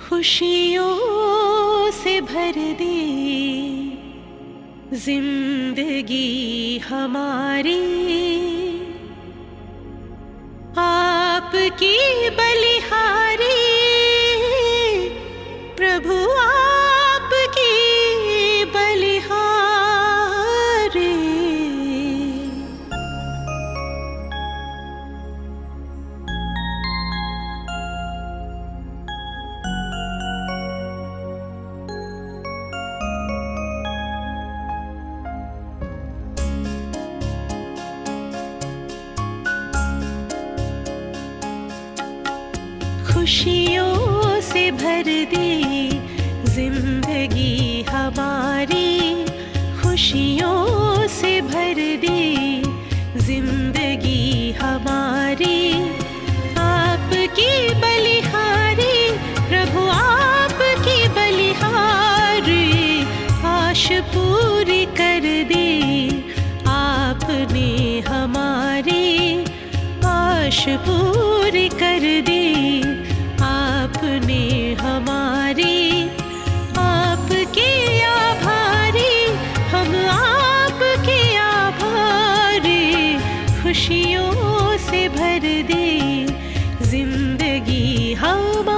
खुशियों से भर दे जिंदगी हमारी, आपकी बलिहारी प्रभु, आपकी बलिहारी। खुशियों से भर दे जिंदगी हमारी, खुशियों से भर दे जिंदगी हमारी, आपकी बलिहारी प्रभु, आपकी बलिहारी। आश पूरी कर दे आपने हमारी, आश पूरी कर दे आपने हमारी। आपके आभारी हम, आपके आभारी। खुशियों से भर दे जिंदगी हमारी।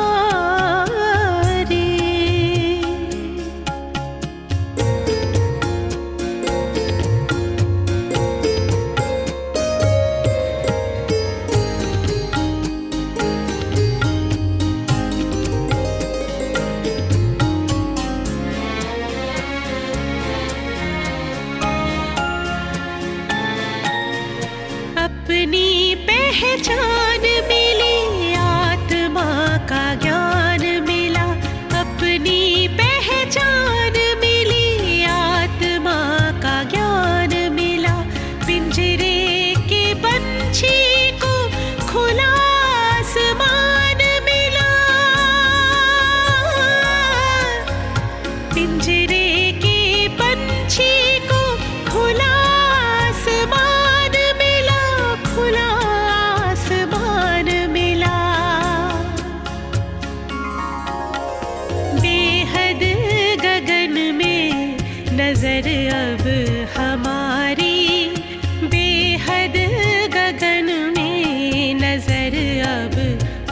अपनी पहचान मिली, आत्मा का ज्ञान मिला। अपनी पहचान मिली, आत्मा का ज्ञान मिला। पिंजरे के पंछी को खुला आसमान मिला, पिंजरे के पंछी को खुला आसमान मिला, खुला आसमान मिला। बेहद गगन में नजर अब हमारी, बेहद गगन में नजर अब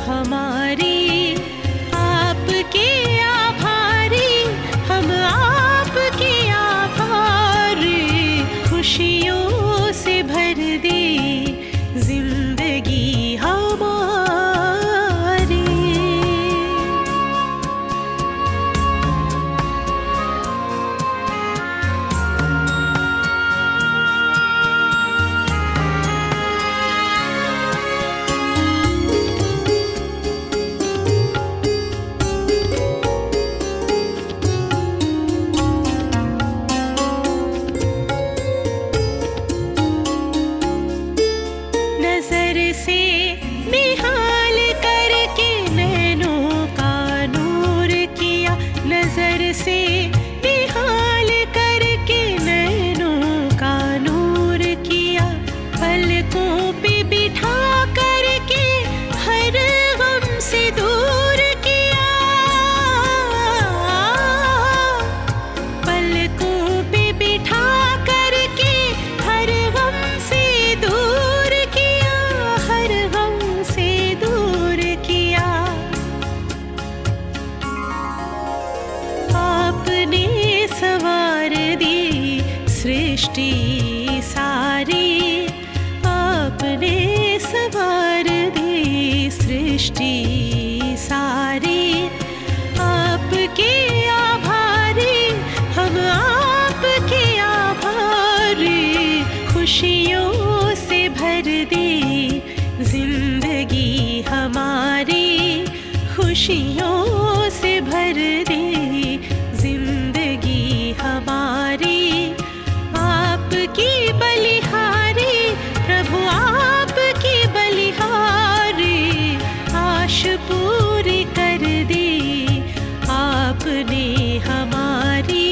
हमारी। आपके आभारी हम, आपके आभारी। खुशियों से भर दे जिंदगी हमारी। नजर से निहाल करके नैनों का नूर किया, नजर से निहाल करके नैनों का नूर किया। पलकों पे बिठा करके हर गम से दूर किया, पलकों पे बिठा करके हर गम से दूर किया, हर गम से दूर किया। आपने सवार दी सृष्टि सारी, आपने सवार दी सृष्टि सारी। आपके आभारी हम, आपके आभारी। खुशियों से भर दे जिंदगी हमारी, खुशियों से भर दे जिंदगी हमारी। आपकी बलिहारी प्रभु, आपकी बलिहारी। आश पूरी कर दी आपने हमारी,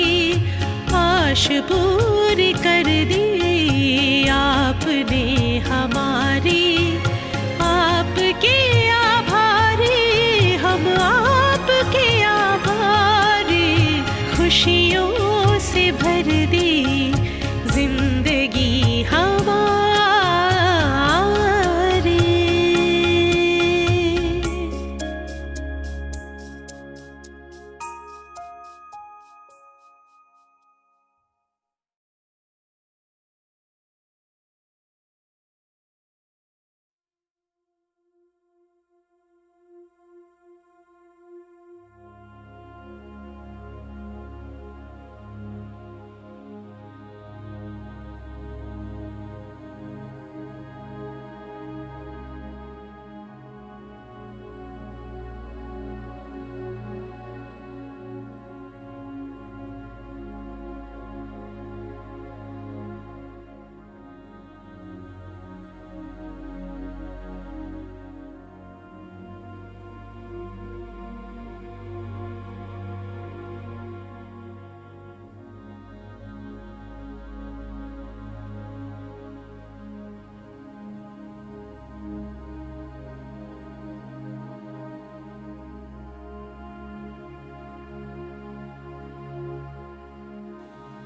आश पूरी कर दी आपने हमारी। आपके आभारी हम, आपके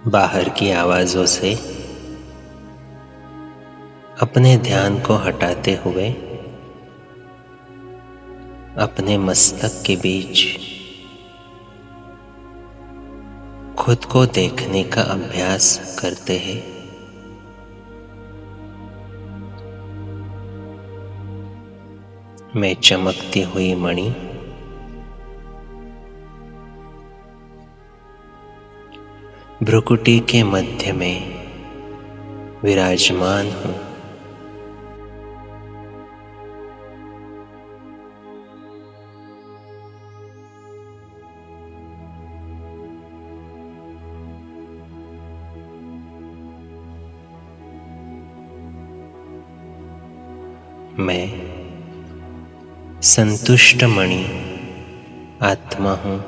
बाहर की आवाज़ों से अपने ध्यान को हटाते हुए अपने मस्तक के बीच खुद को देखने का अभ्यास करते हैं। मैं चमकती हुई मणि भ्रुकुटी के मध्य में विराजमान हूँ। मैं संतुष्ट मणि आत्मा हूँ।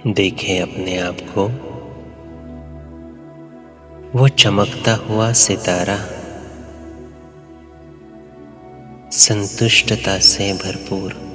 देखें अपने आप को, वो चमकता हुआ सितारा, संतुष्टता से भरपूर।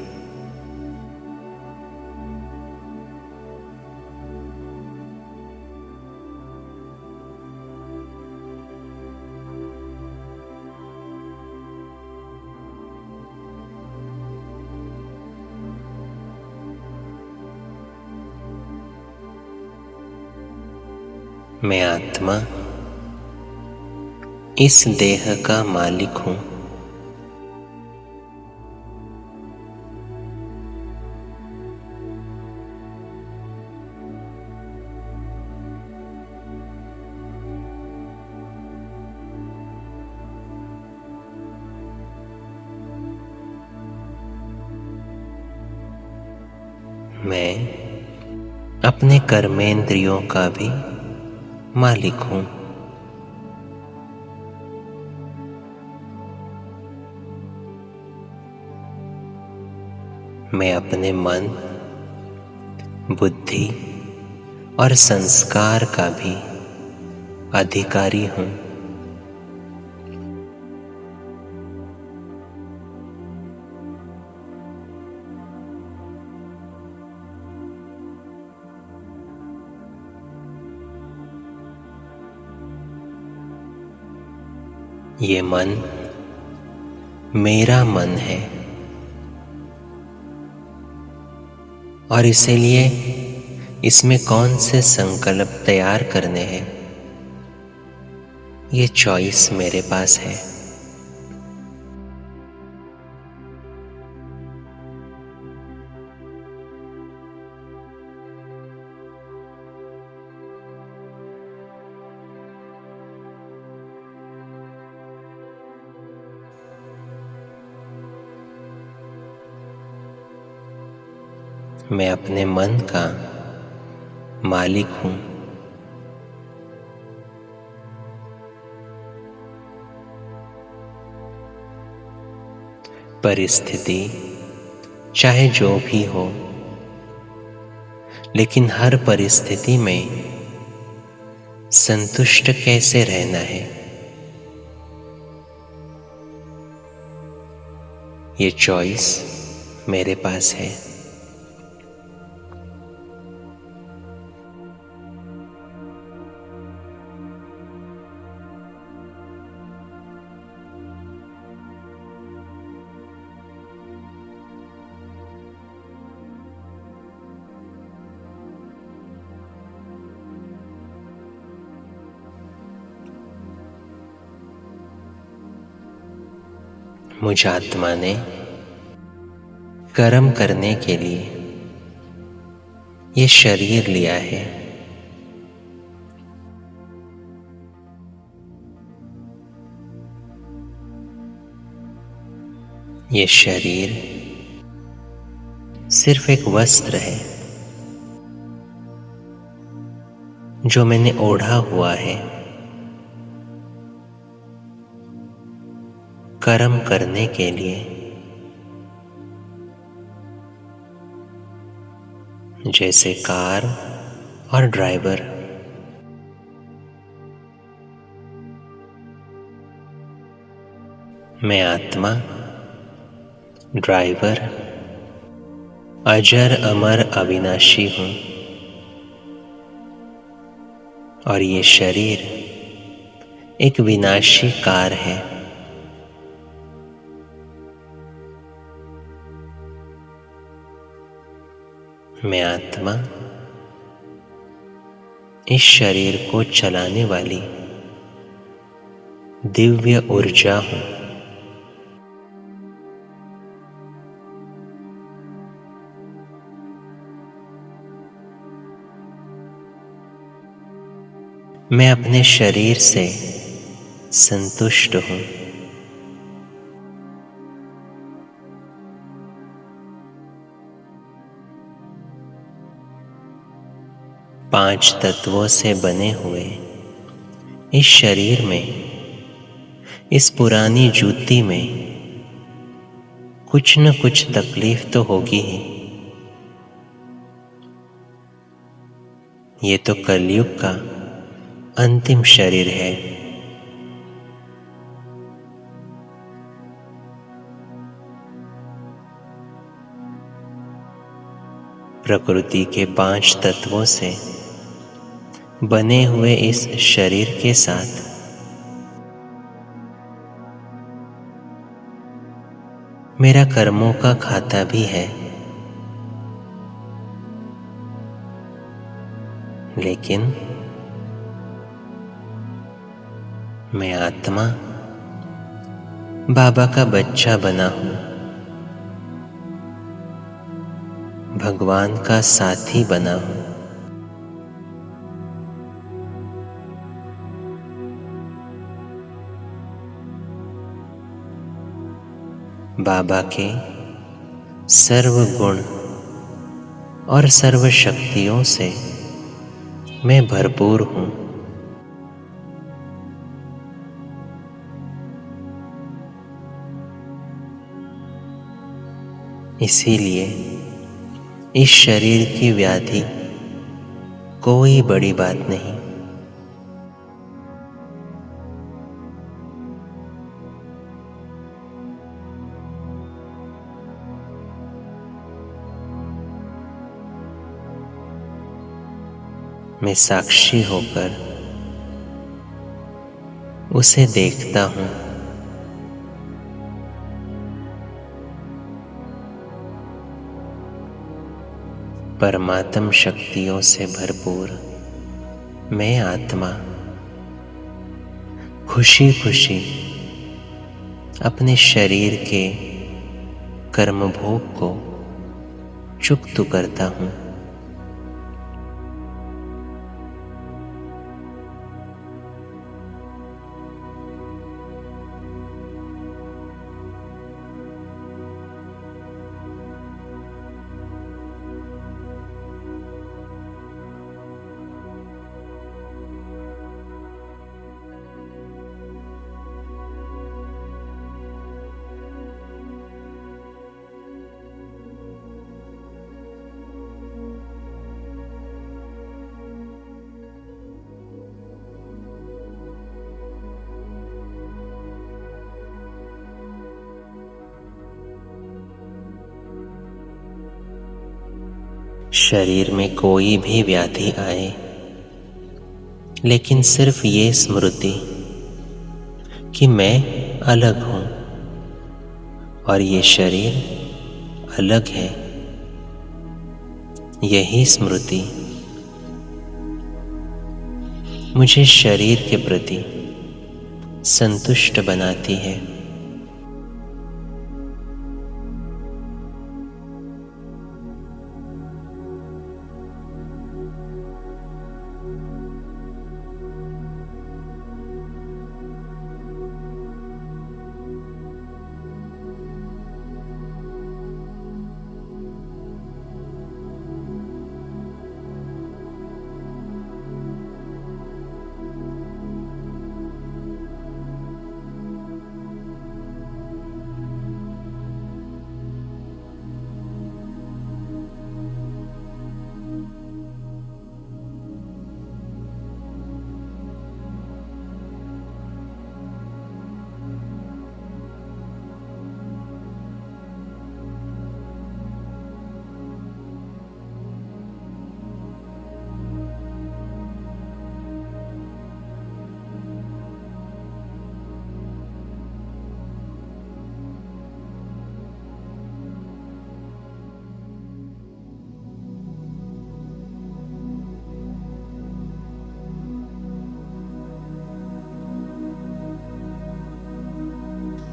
मैं आत्मा इस देह का मालिक हूँ। मैं अपने कर्मेंद्रियों का भी मालिक हूँ। मैं अपने मन, बुद्धि और संस्कार का भी अधिकारी हूँ। ये मन मेरा मन है और इसीलिए इसमें कौन से संकल्प तैयार करने हैं, ये चॉइस मेरे पास है। मैं अपने मन का मालिक हूँ। परिस्थिति चाहे जो भी हो, लेकिन हर परिस्थिति में संतुष्ट कैसे रहना है, ये चॉइस मेरे पास है। मुझ आत्मा ने कर्म करने के लिए ये शरीर लिया है। ये शरीर सिर्फ एक वस्त्र है जो मैंने ओढ़ा हुआ है कर्म करने के लिए। जैसे कार और ड्राइवर। मैं आत्मा, ड्राइवर, अजर अमर अविनाशी हूँ और ये शरीर एक विनाशी कार है। मैं आत्मा इस शरीर को चलाने वाली दिव्य ऊर्जा हूँ। मैं अपने शरीर से संतुष्ट हूँ। पांच तत्वों से बने हुए इस शरीर में, इस पुरानी जूती में कुछ न कुछ तकलीफ तो होगी ही। ये तो कलयुग का अंतिम शरीर है। प्रकृति के पांच तत्वों से बने हुए इस शरीर के साथ मेरा कर्मों का खाता भी है, लेकिन मैं आत्मा बाबा का बच्चा बना हूँ, भगवान का साथी बना हूँ। बाबा के सर्व गुण और सर्व शक्तियों से मैं भरपूर हूँ। इसीलिए इस शरीर की व्याधि कोई बड़ी बात नहीं। मैं साक्षी होकर उसे देखता हूँ। परमात्म शक्तियों से भरपूर मैं आत्मा खुशी खुशी अपने शरीर के कर्मभोग को चुक्त करता हूँ। शरीर में कोई भी व्याधि आए, लेकिन सिर्फ ये स्मृति कि मैं अलग हूँ और ये शरीर अलग है, यही स्मृति मुझे शरीर के प्रति संतुष्ट बनाती है।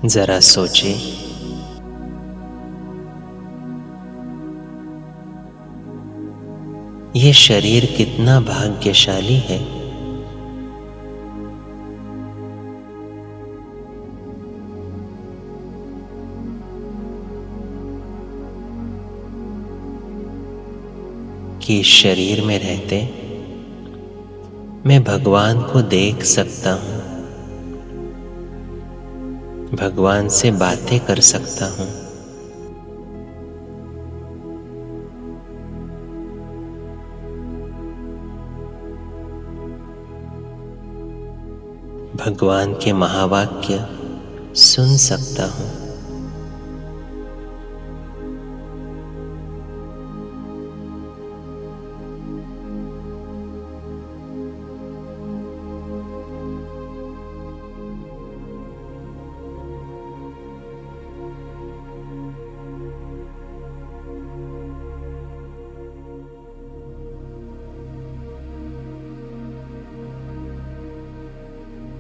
जरा सोचे, ये शरीर कितना भाग्यशाली है। कि इस शरीर में रहते मैं भगवान को देख सकता हूँ, भगवान से बातें कर सकता हूँ। भगवान के महावाक्य सुन सकता हूँ।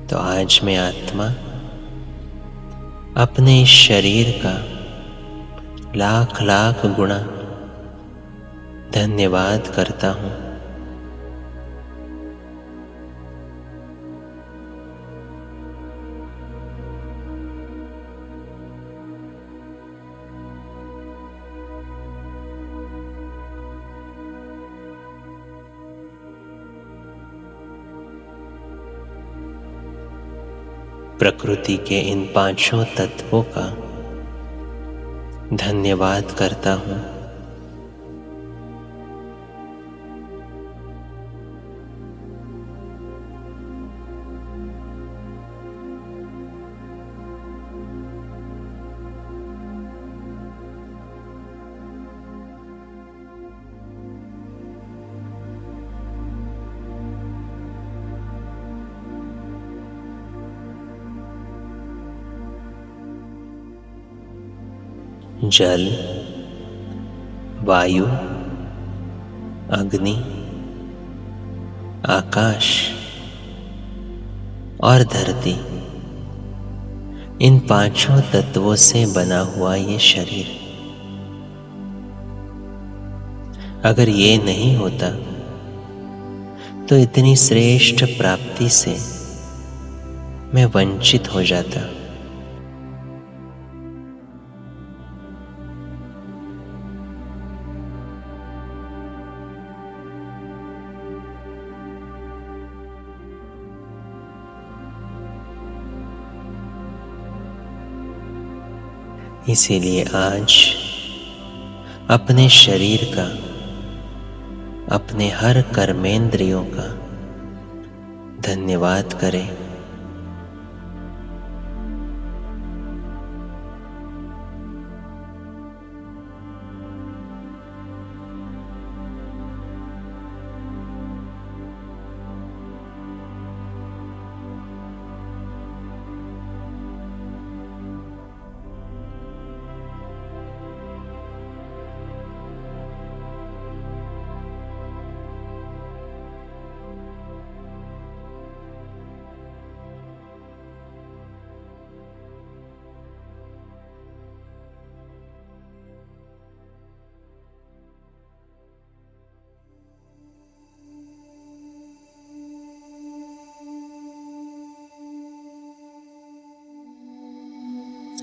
तो आज मैं आत्मा अपने इस शरीर का लाख लाख गुणा धन्यवाद करता हूँ। प्रकृति के इन पांचों तत्वों का धन्यवाद करता हूँ। जल, वायु, अग्नि, आकाश और धरती, इन पांचों तत्वों से बना हुआ ये शरीर, अगर ये नहीं होता तो इतनी श्रेष्ठ प्राप्ति से मैं वंचित हो जाता। इसीलिए आज अपने शरीर का, अपने हर कर्मेंद्रियों का धन्यवाद करें।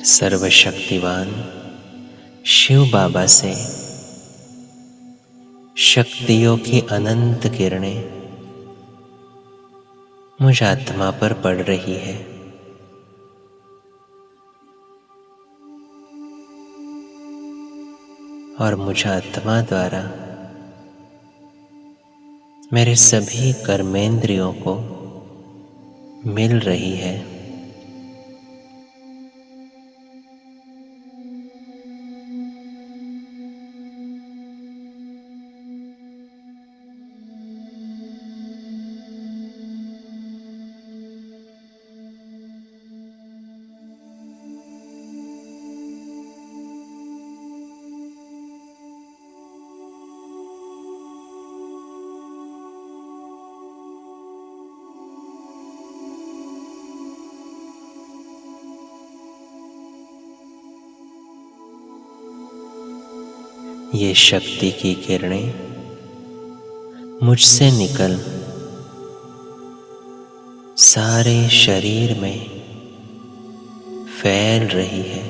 सर्वशक्तिवान शिव बाबा से शक्तियों की अनंत किरणें मुझ आत्मा पर पड़ रही है। और मुझ आत्मा द्वारा मेरे सभी कर्मेंद्रियों को मिल रही है। ये शक्ति की किरणें मुझसे निकल सारे शरीर में फैल रही है।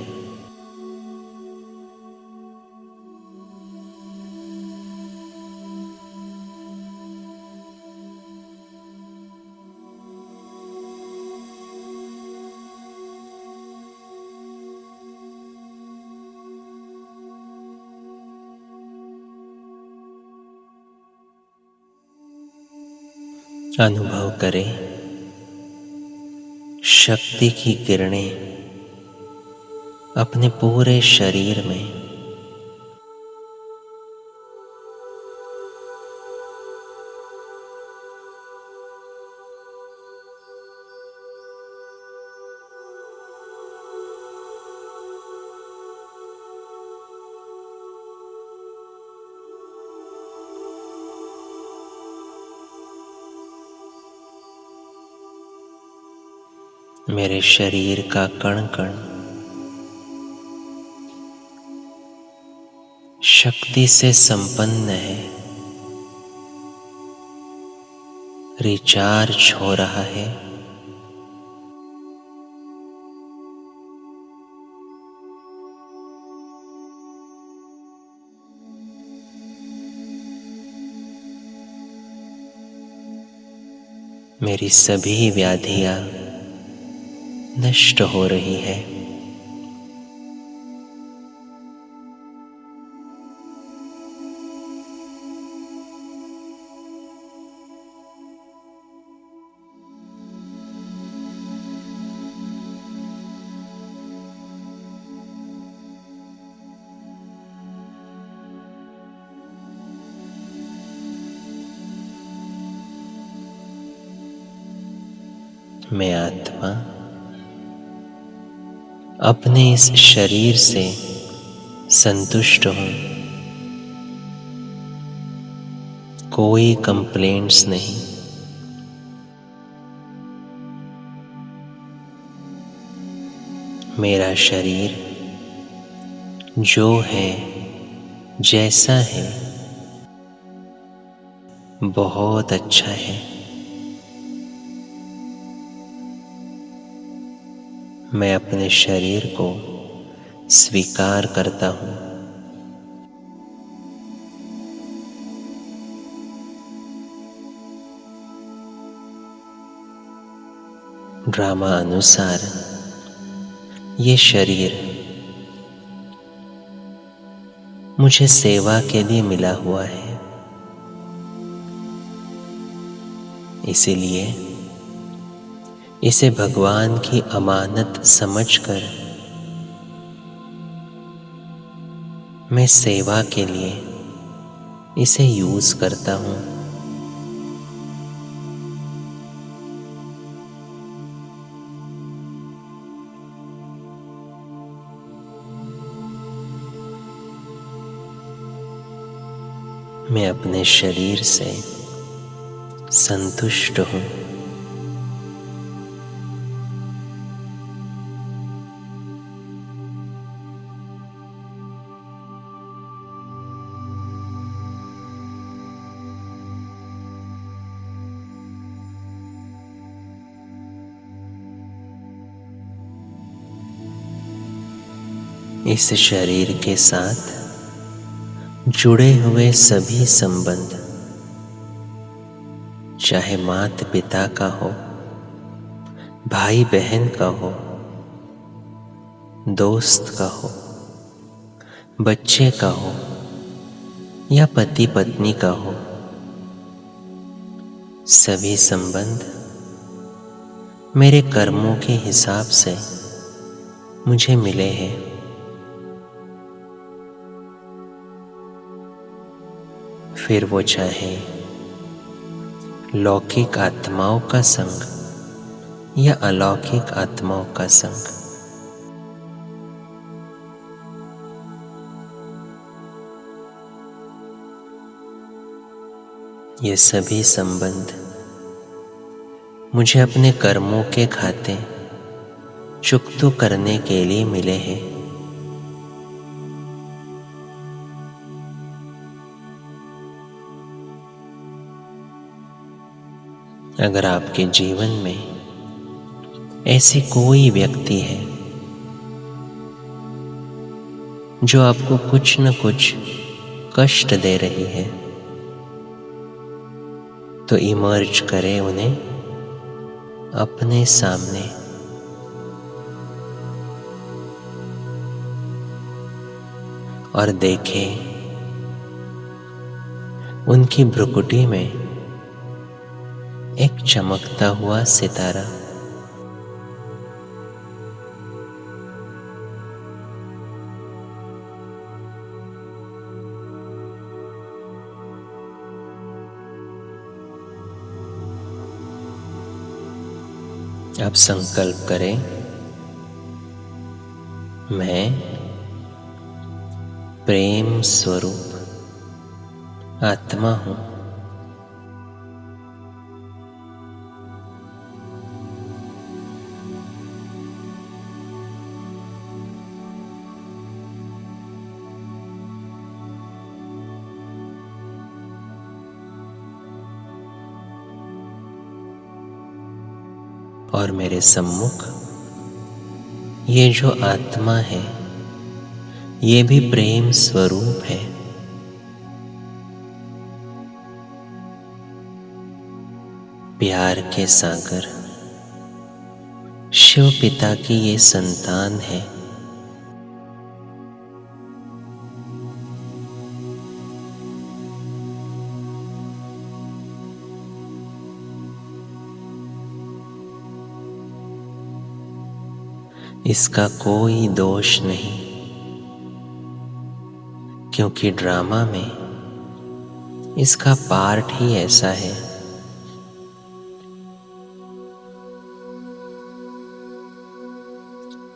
अनुभव करें शक्ति की किरणें अपने पूरे शरीर में मेरे शरीर का कण कण शक्ति से संपन्न है, रिचार्ज हो रहा है। मेरी सभी व्याधियां नष्ट हो रही है। मैं आत्मा अपने इस शरीर से संतुष्ट हूं। कोई कंप्लेंट्स नहीं। मेरा शरीर जो है, जैसा है, बहुत अच्छा है। मैं अपने शरीर को स्वीकार करता हूं। ड्रामा अनुसार ये शरीर मुझे सेवा के लिए मिला हुआ है, इसीलिए इसे भगवान की अमानत समझकर मैं सेवा के लिए इसे यूज करता हूं। मैं अपने शरीर से संतुष्ट हूं। इस शरीर के साथ जुड़े हुए सभी संबंध, चाहे माता पिता का हो, भाई बहन का हो, दोस्त का हो, बच्चे का हो या पति पत्नी का हो, सभी संबंध मेरे कर्मों के हिसाब से मुझे मिले हैं। फिर वो चाहे लौकिक आत्माओं का संग या अलौकिक आत्माओं का संग। ये सभी संबंध मुझे अपने कर्मों के खाते चुकता करने के लिए मिले हैं। अगर आपके जीवन में ऐसी कोई व्यक्ति है जो आपको कुछ न कुछ कष्ट दे रही है, तो इमर्ज करें उन्हें अपने सामने। और देखें उनकी भ्रुकुटी में एक चमकता हुआ सितारा। आप संकल्प करें, मैं प्रेम स्वरूप आत्मा हूं। और मेरे सम्मुख ये जो आत्मा है, ये भी प्रेम स्वरूप है। प्यार के सागर शिव पिता की ये संतान है। इसका कोई दोष नहीं, क्योंकि ड्रामा में इसका पार्ट ही ऐसा है।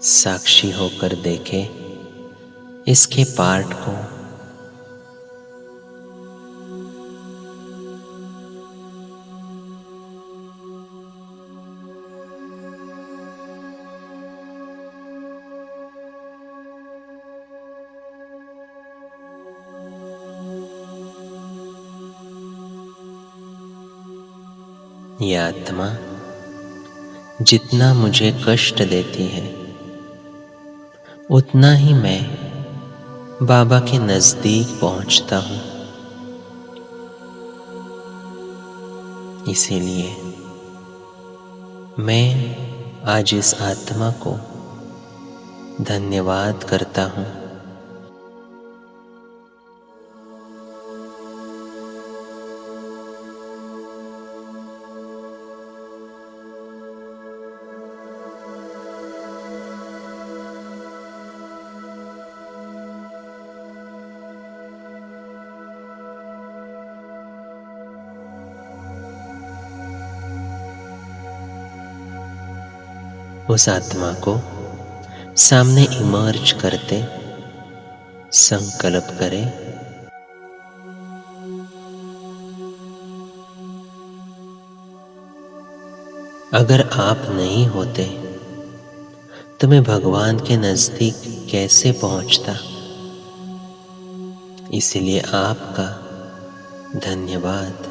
साक्षी होकर देखे इसके पार्ट को। ये आत्मा जितना मुझे कष्ट देती है, उतना ही मैं बाबा के नजदीक पहुंचता हूं। इसीलिए मैं आज इस आत्मा को धन्यवाद करता हूं। उस आत्मा को सामने इमर्ज करते संकल्प करें, अगर आप नहीं होते तो मैं भगवान के नजदीक कैसे पहुंचता। इसलिए आपका धन्यवाद।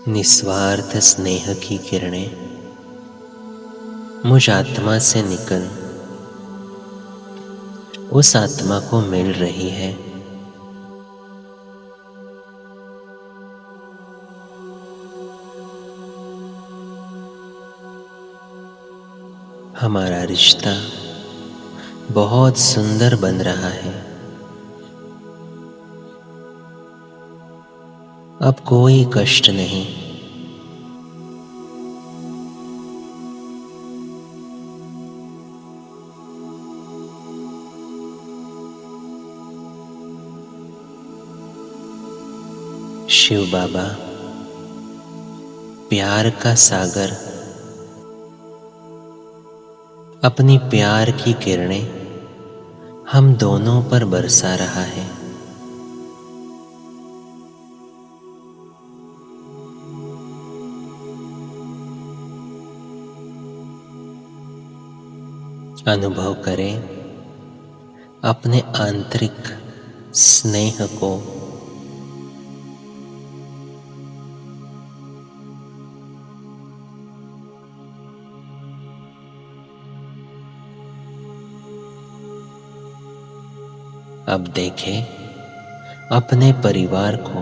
निस्वार्थ स्नेह की किरणें मुझ आत्मा से निकल उस आत्मा को मिल रही है। हमारा रिश्ता बहुत सुंदर बन रहा है। अब कोई कष्ट नहीं। शिव बाबा प्यार का सागर अपनी प्यार की किरणें हम दोनों पर बरसा रहा है। अनुभव करें अपने आंतरिक स्नेह को। अब देखें अपने परिवार को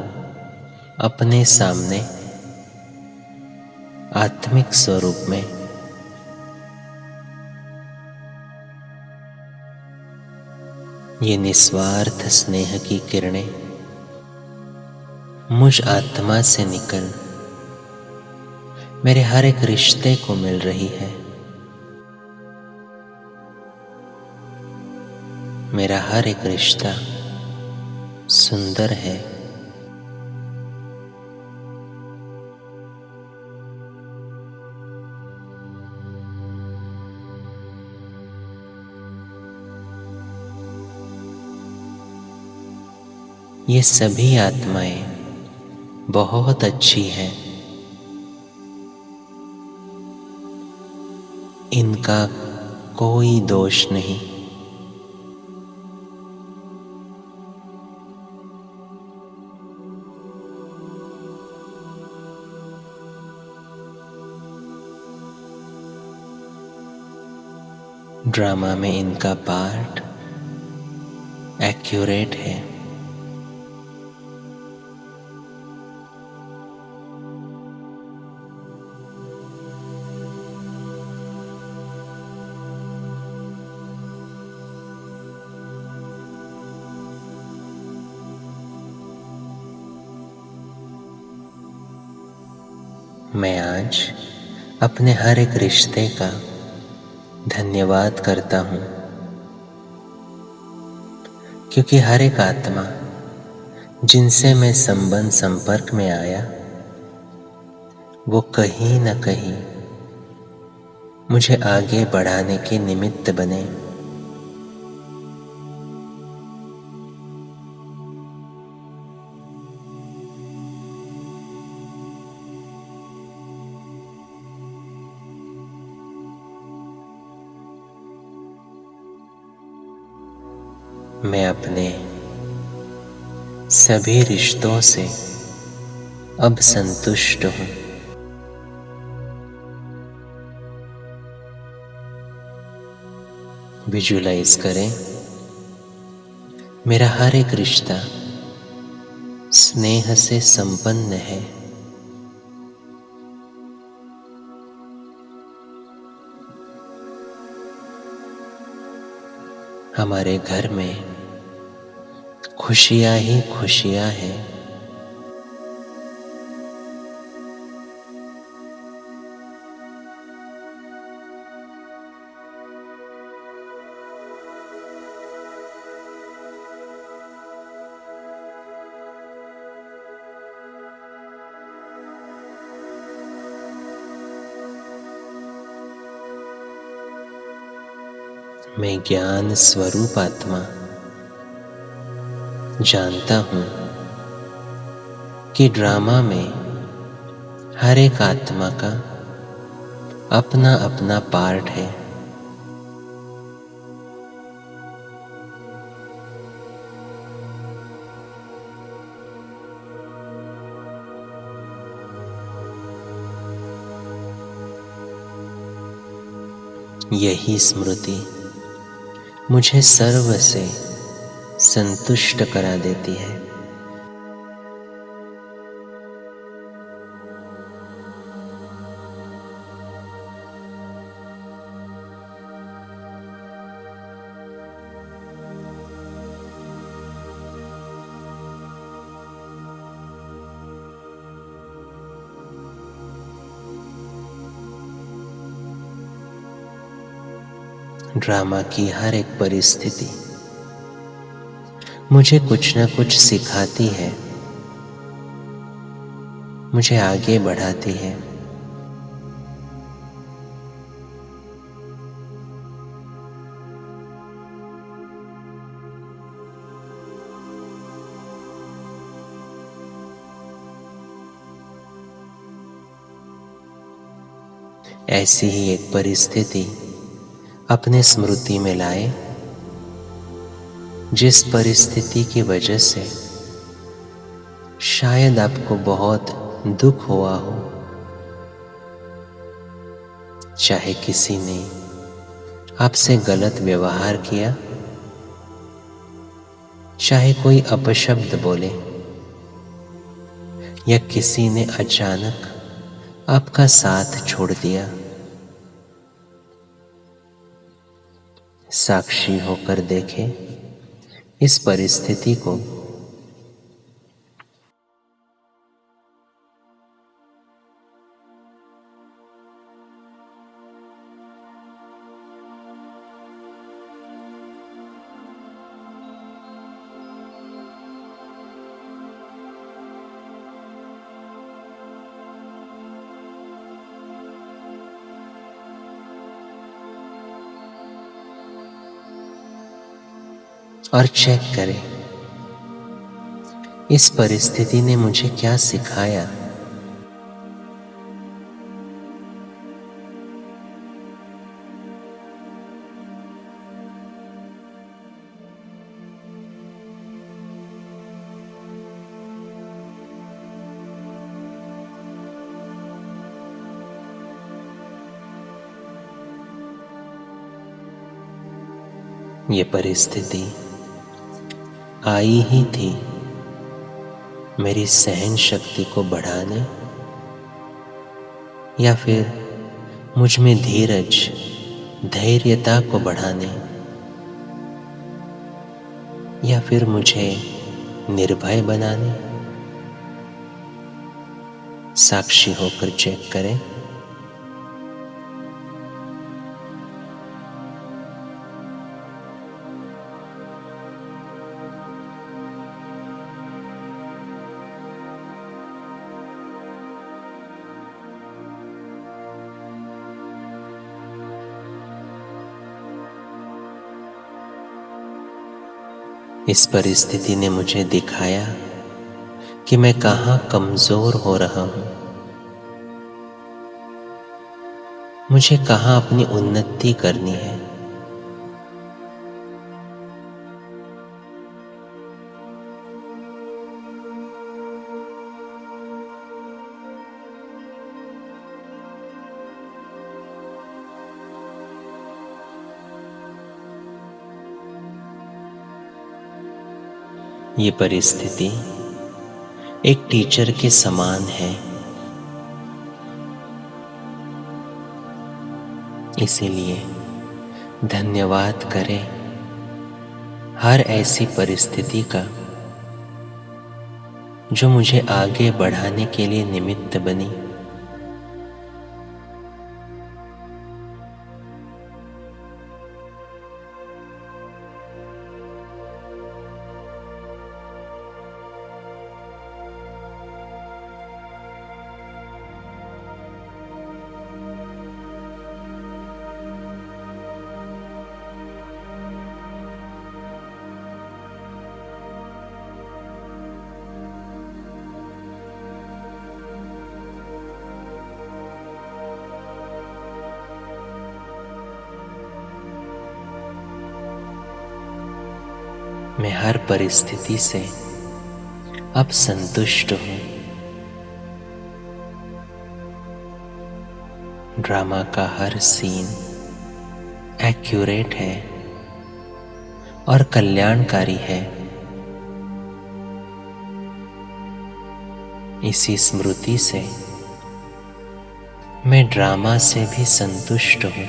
अपने सामने आत्मिक स्वरूप में। ये निस्वार्थ स्नेह की किरणें मुझ आत्मा से निकल मेरे हर एक रिश्ते को मिल रही है। मेरा हर एक रिश्ता सुंदर है। ये सभी आत्माएं बहुत अच्छी हैं। इनका कोई दोष नहीं। ड्रामा में इनका पार्ट एक्यूरेट है। मैं आज अपने हर एक रिश्ते का धन्यवाद करता हूँ, क्योंकि हर एक आत्मा जिनसे मैं संपर्क में आया, वो कहीं न कहीं मुझे आगे बढ़ाने के निमित्त बने। मैं अपने सभी रिश्तों से अब संतुष्ट हूँ। विजुलाइज करें मेरा हर एक रिश्ता स्नेह से संपन्न है। हमारे घर में खुशियां ही खुशियां हैं। मैं ज्ञान स्वरूप आत्मा जानता हूँ कि ड्रामा में हर एक आत्मा का अपना अपना पार्ट है। यही स्मृति मुझे सर्व से संतुष्ट करा देती है। ड्रामा की हर एक परिस्थिति मुझे कुछ न कुछ सिखाती है, मुझे आगे बढ़ाती है। ऐसी ही एक परिस्थिति अपने स्मृति में लाए जिस परिस्थिति की वजह से शायद आपको बहुत दुख हुआ हो। चाहे किसी ने आपसे गलत व्यवहार किया, चाहे कोई अपशब्द बोले, या किसी ने अचानक आपका साथ छोड़ दिया। साक्षी होकर देखें इस परिस्थिति को। और चेक करें इस परिस्थिति ने मुझे क्या सिखाया। ये परिस्थिति आई ही थी मेरी सहन शक्ति को बढ़ाने, या फिर मुझ में धीरज, धैर्यता को बढ़ाने, या फिर मुझे निर्भय बनाने। साक्षी होकर चेक करें। इस परिस्थिति ने मुझे दिखाया कि मैं कहाँ कमजोर हो रहा हूँ, मुझे कहाँ अपनी उन्नति करनी है। ये परिस्थिति एक टीचर के समान है, इसीलिए धन्यवाद करें हर ऐसी परिस्थिति का जो मुझे आगे बढ़ाने के लिए निमित्त बनी। मैं हर परिस्थिति से अब संतुष्ट हूँ। ड्रामा का हर सीन एक्यूरेट है और कल्याणकारी है। इसी स्मृति से मैं ड्रामा से भी संतुष्ट हूँ।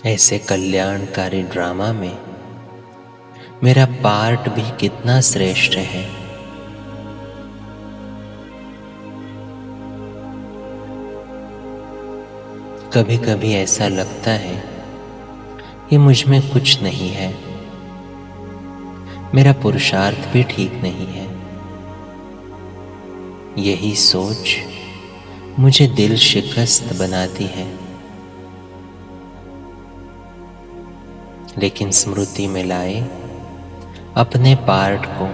ऐसे कल्याणकारी ड्रामा में मेरा पार्ट भी कितना श्रेष्ठ है। कभी कभी ऐसा लगता है कि मुझ में कुछ नहीं है, मेरा पुरुषार्थ भी ठीक नहीं है। यही सोच मुझे दिल शिकस्त बनाती है। लेकिन स्मृति में लाए अपने पार्ट को,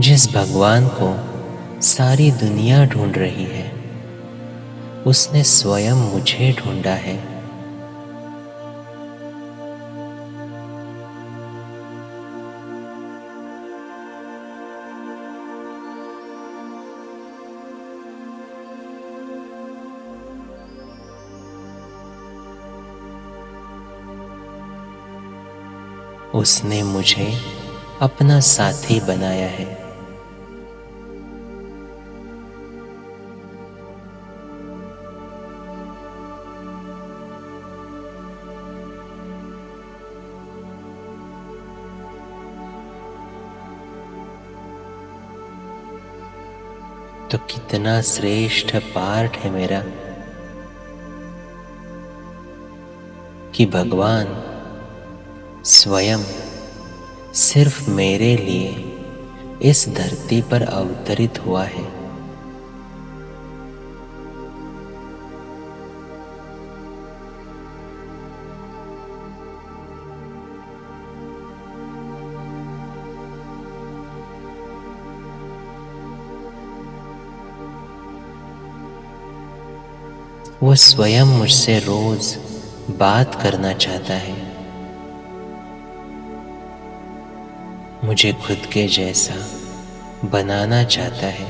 जिस भगवान को सारी दुनिया ढूंढ रही है, उसने स्वयं मुझे ढूंढा है। उसने मुझे अपना साथी बनाया है। तो कितना श्रेष्ठ पार्ट है मेरा कि भगवान स्वयं सिर्फ मेरे लिए इस धरती पर अवतरित हुआ है। वो स्वयं मुझसे रोज बात करना चाहता है, मुझे खुद के जैसा बनाना चाहता है।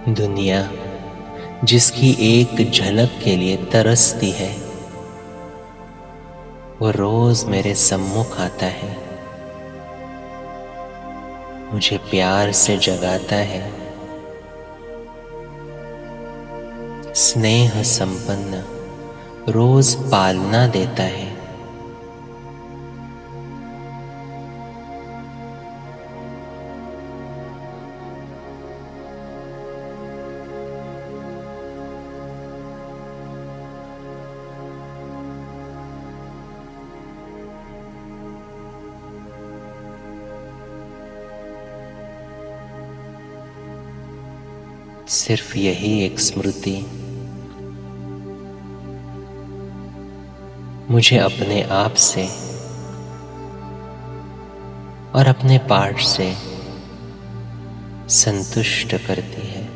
दुनिया जिसकी एक झलक के लिए तरसती है, वो रोज मेरे सम्मुख आता है, मुझे प्यार से जगाता है, स्नेह संपन्न रोज पालना देता है। सिर्फ यही एक स्मृति मुझे अपने आप से और अपने पार्ट से संतुष्ट करती है।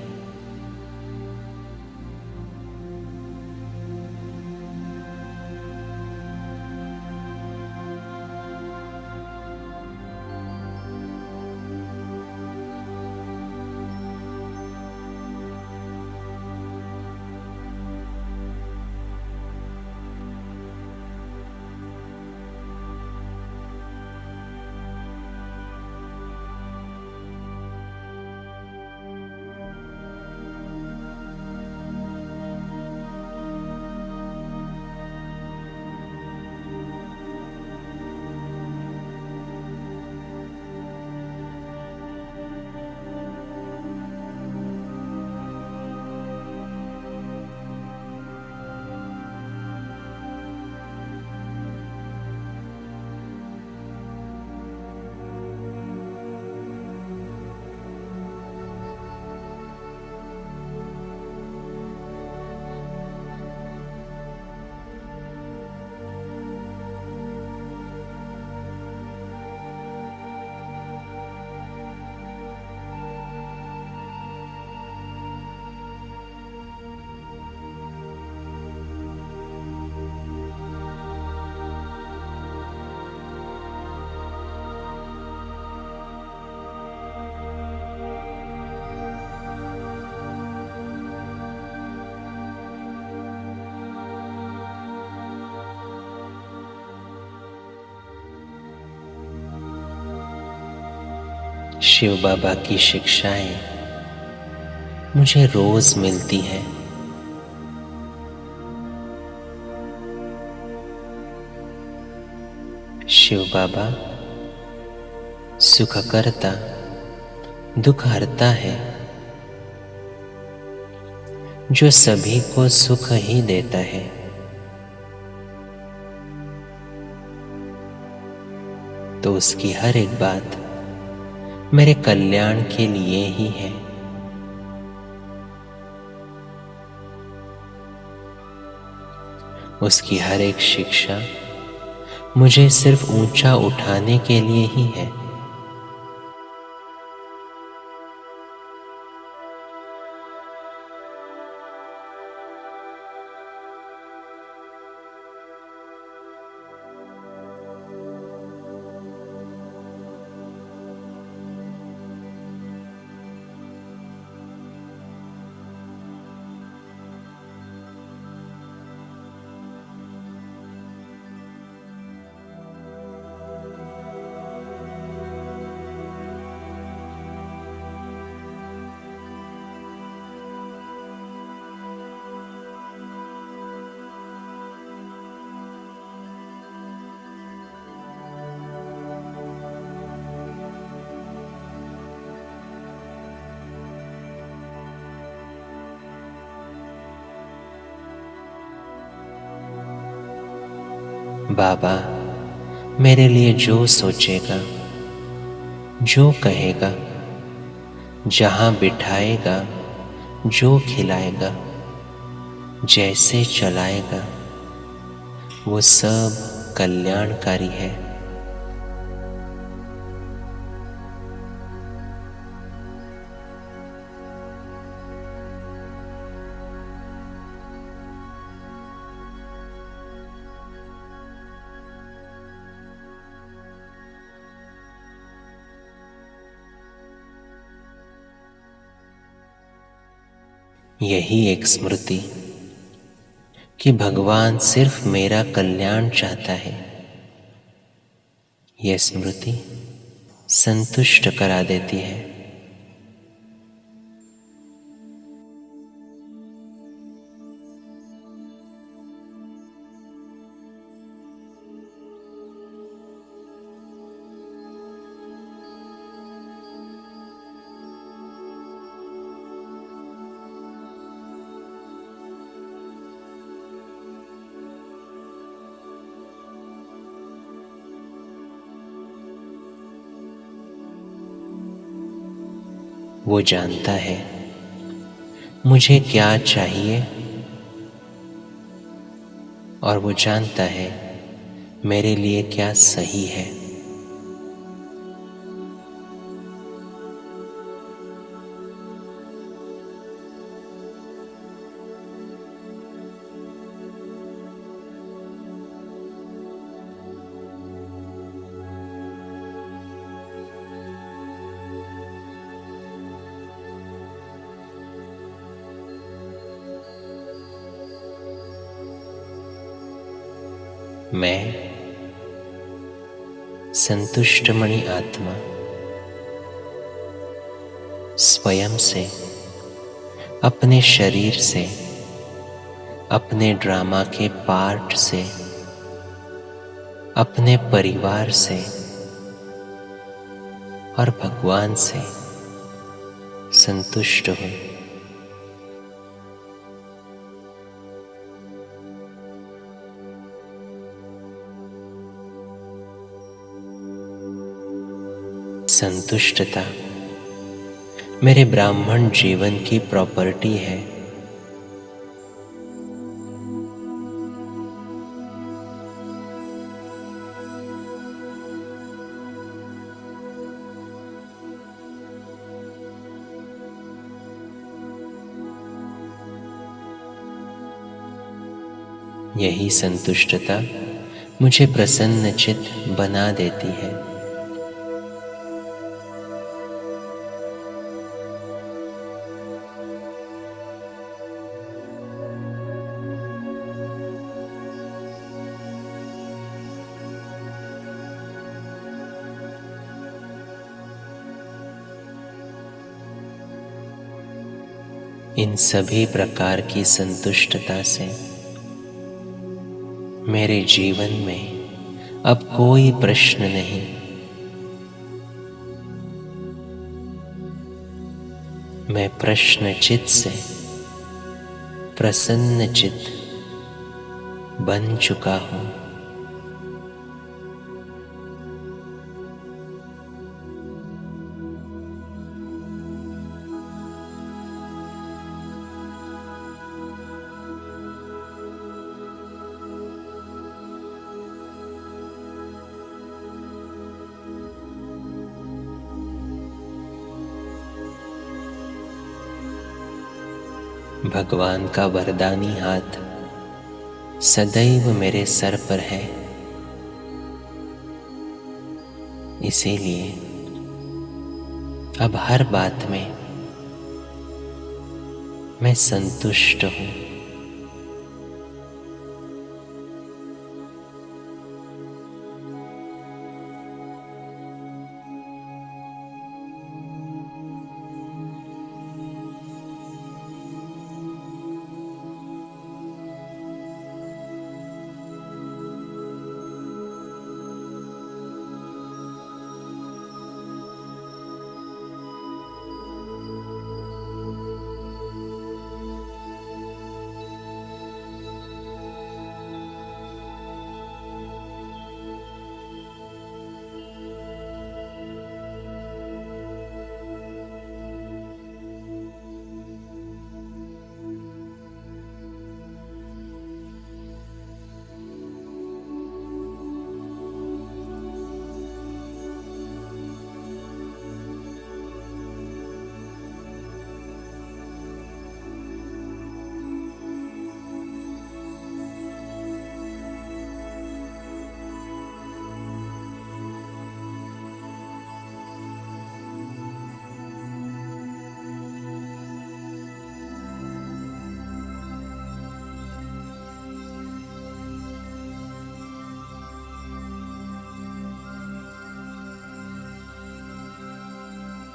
शिव बाबा की शिक्षाएं मुझे रोज मिलती हैं। शिव बाबा सुख करता दुख हरता है, जो सभी को सुख ही देता है। तो उसकी हर एक बात मेरे कल्याण के लिए ही है। उसकी हर एक शिक्षा मुझे सिर्फ ऊंचा उठाने के लिए ही है। बाबा मेरे लिए जो सोचेगा, जो कहेगा, जहाँ बिठाएगा, जो खिलाएगा, जैसे चलाएगा, वो सब कल्याणकारी है। यही एक स्मृति कि भगवान सिर्फ मेरा कल्याण चाहता है, यह स्मृति संतुष्ट करा देती है। वो जानता है मुझे क्या चाहिए और वो जानता है मेरे लिए क्या सही है। मैं संतुष्ट मणि आत्मा स्वयं से, अपने शरीर से, अपने ड्रामा के पार्ट से, अपने परिवार से और भगवान से संतुष्ट हूँ। संतुष्टता मेरे ब्राह्मण जीवन की प्रॉपर्टी है। यही संतुष्टता मुझे प्रसन्नचित्त बना देती है। इन सभी प्रकार की संतुष्टता से मेरे जीवन में अब कोई प्रश्न नहीं। मैं प्रश्नचित्त से प्रसन्नचित्त बन चुका हूं। भगवान का वरदानी हाथ सदैव मेरे सर पर है, इसीलिए अब हर बात में मैं संतुष्ट हूं।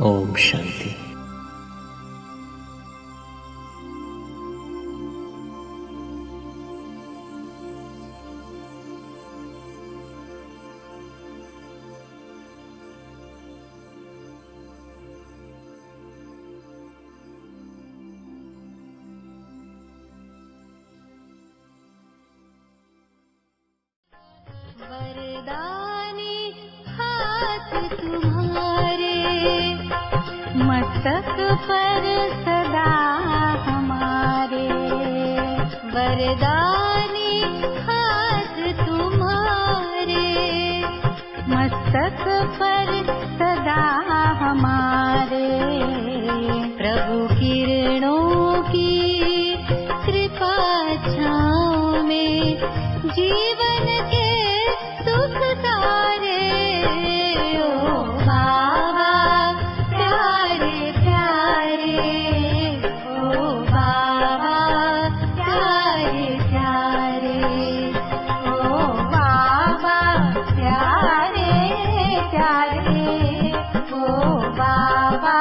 ओम शांति। वरदानी हाथ तुम्हारे मस्तक पर सदा हमारे। वरदानी हाथ तुम्हारे मस्तक पर सदा हमारे। प्रभु किरणों की कृपा छाँव में जीवन के सुख सारे। ओ बाबा प्यारे प्यारे, ओ बाबा प्यारे प्यारे, ओ बाबा प्यारे प्यारे, ओ बाबा